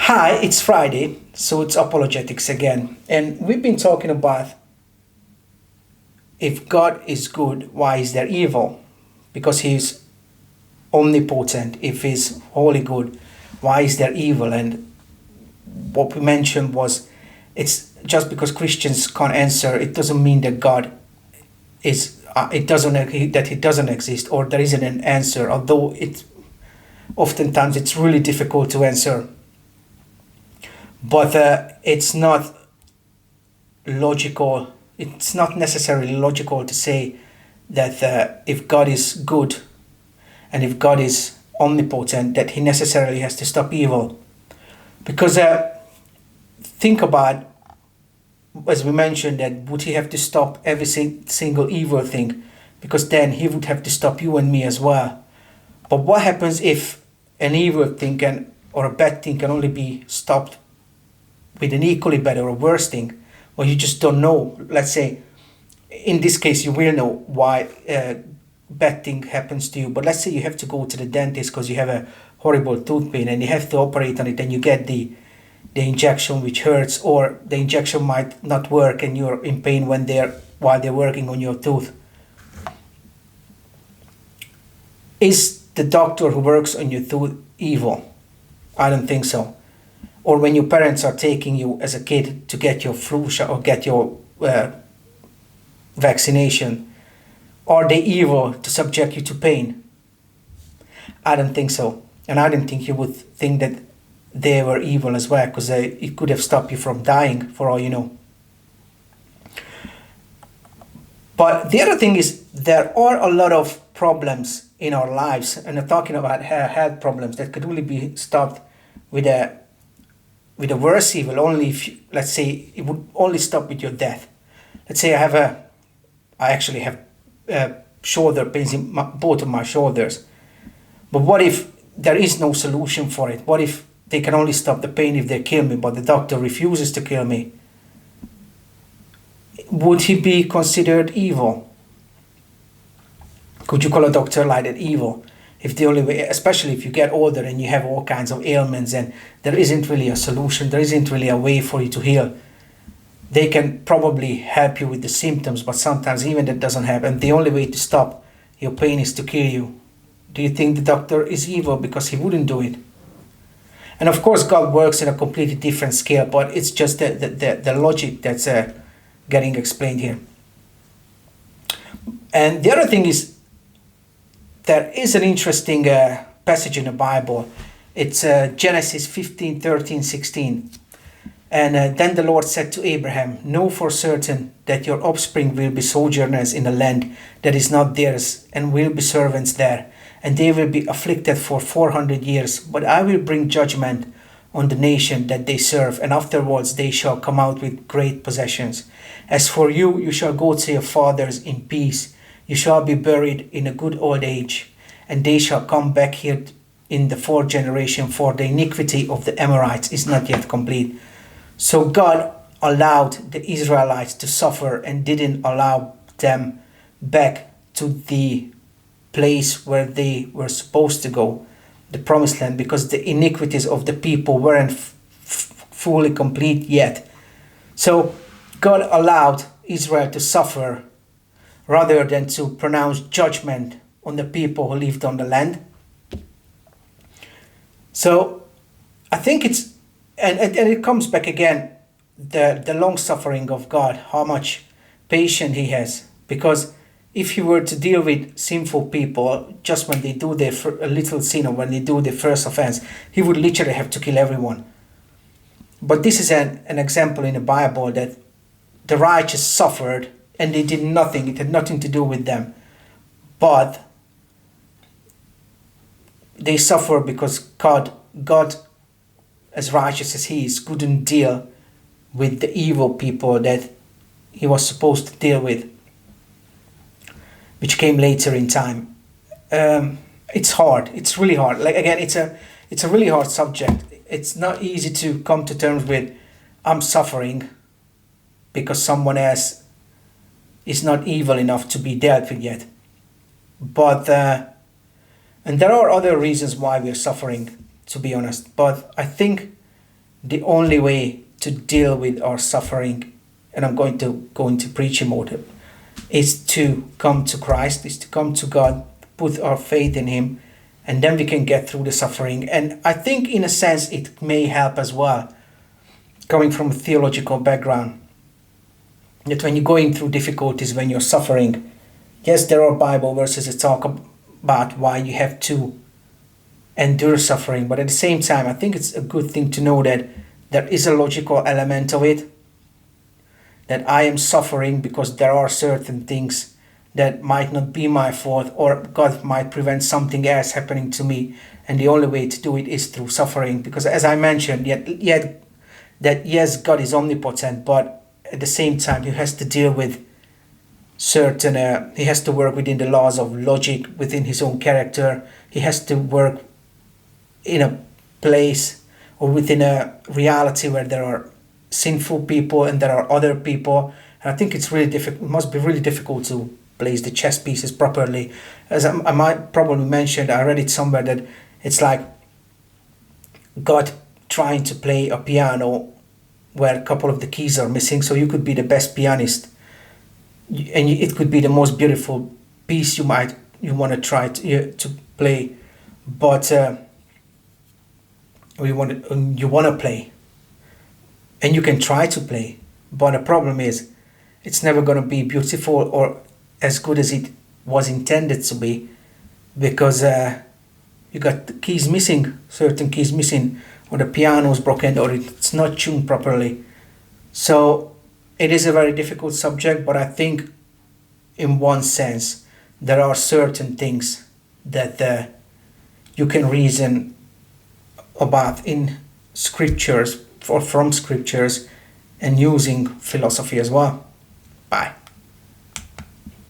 Hi, it's Friday, so it's apologetics again. And we've been talking about if God is good, why is there evil? Because he's omnipotent. If he's wholly good, why is there evil? And what we mentioned was it's just because Christians can't answer, it doesn't mean that God is it doesn't that he doesn't exist or there isn't an answer, although it oftentimes it's really difficult to answer. But it's not logical. It's not necessarily logical to say that if God is good and if God is omnipotent, that he necessarily has to stop evil. Because think about, as we mentioned, that would he have to stop every single evil thing? Because then he would have to stop you and me as well. But what happens if an evil thing or a bad thing can only be stopped with an equally bad or a worse thing, or you just don't know? Let's say, in this case, you will know why bad thing happens to you. But let's say you have to go to the dentist because you have a horrible tooth pain and you have to operate on it, and you get the injection which hurts, or the injection might not work and you're in pain while they're working on your tooth. Is the doctor who works on your tooth evil? I don't think so. Or when your parents are taking you as a kid to get your flu shot or get your vaccination, are they evil to subject you to pain? I don't think so. And I don't think you would think that they were evil as well, because it could have stopped you from dying for all you know. But the other thing is, there are a lot of problems in our lives, and I'm talking about health problems that could only be stopped with a worse evil only if let's say it would only stop with your death. Let's say I actually have shoulder pains in both of my shoulders. But what if there is no solution for it? What if they can only stop the pain if they kill me, but the doctor refuses to kill me? Would he be considered evil? Could you call a doctor like that evil? If the only way, especially if you get older and you have all kinds of ailments and there isn't really a solution, there isn't really a way for you to heal. They can probably help you with the symptoms, but sometimes even that doesn't help. And the only way to stop your pain is to kill you. Do you think the doctor is evil because he wouldn't do it? And of course, God works in a completely different scale, but it's just the logic that's getting explained here. And the other thing is, there is an interesting passage in the Bible. It's Genesis 15, 13, 16. And then the Lord said to Abraham, "Know for certain that your offspring will be sojourners in a land that is not theirs, and will be servants there. And they will be afflicted for 400 years. But I will bring judgment on the nation that they serve, and afterwards they shall come out with great possessions. As for you, you shall go to your fathers in peace. You shall be buried in a good old age, and they shall come back here in the fourth generation, for the iniquity of the Amorites is not yet complete." So God allowed the Israelites to suffer and didn't allow them back to the place where they were supposed to go, the promised land, because the iniquities of the people weren't fully complete yet. So God allowed Israel to suffer rather than to pronounce judgment on the people who lived on the land. So I think it's, and it comes back again, the long suffering of God, how much patience he has. Because if he were to deal with sinful people just when they do their a little sin or when they do their first offense, he would literally have to kill everyone. But this is an example in the Bible that the righteous suffered and they did nothing. It had nothing to do with them. But they suffer because God, as righteous as he is, couldn't deal with the evil people that he was supposed to deal with, which came later in time. It's hard. It's really hard. Like again, it's a really hard subject. It's not easy to come to terms with, I'm suffering because someone else is not evil enough to be dealt with yet. But and there are other reasons why we're suffering, to be honest. But I think the only way to deal with our suffering, and I'm going to go into preaching mode, is to come to Christ, is to come to God, put our faith in Him, and then we can get through the suffering. And I think in a sense it may help as well, coming from a theological background, that when you're going through difficulties, when you're suffering, yes, there are Bible verses that talk about why you have to endure suffering, but at the same time, I think it's a good thing to know that there is a logical element of it, that I am suffering because there are certain things that might not be my fault, or God might prevent something else happening to me, and the only way to do it is through suffering. Because as I mentioned, yet that yes, God is omnipotent, but at the same time, He has to deal with certain, He has to work within the laws of logic, within His own character. He has to work in a place or within a reality where there are sinful people and there are other people. And I think it's really difficult. It must be really difficult to place the chess pieces properly. As I might probably mention, I read it somewhere that it's like God trying to play a piano where a couple of the keys are missing. So you could be the best pianist, and it could be the most beautiful piece you want to try to play, but you want to play, and you can try to play, but the problem is it's never going to be beautiful or as good as it was intended to be, because you got the keys missing, certain keys missing, or the piano is broken, or it's not tuned properly. So it is a very difficult subject, but I think in one sense there are certain things that you can reason about in scriptures or from scriptures, and using philosophy as well. Bye.